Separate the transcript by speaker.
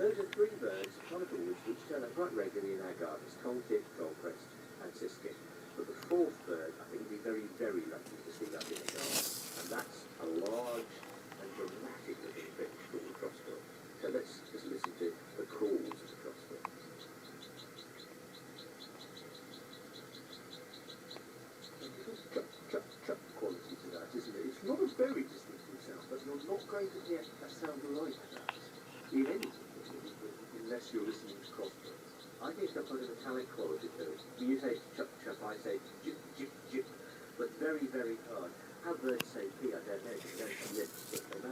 Speaker 1: Those are three birds, one of which turn up quite regularly in our gardens: coal-tip, goldcrest and siskin. But the fourth bird, I think, you'd be very, very lucky to see up in the garden. And that's a large and dramatic looking finch called the crossbill. So let's just listen to the calls of the crossbill. Chuck, chuck, chuck quality to that, isn't it? It's not a very distinctive sound, but you're not going to get a sound like that in anything, unless you're listening to crossbirds. I think it's got quite a metallic quality to it. You say chuck, chuck, I say jip, jip, jip, but very, very hard. How birds say pee, I don't know.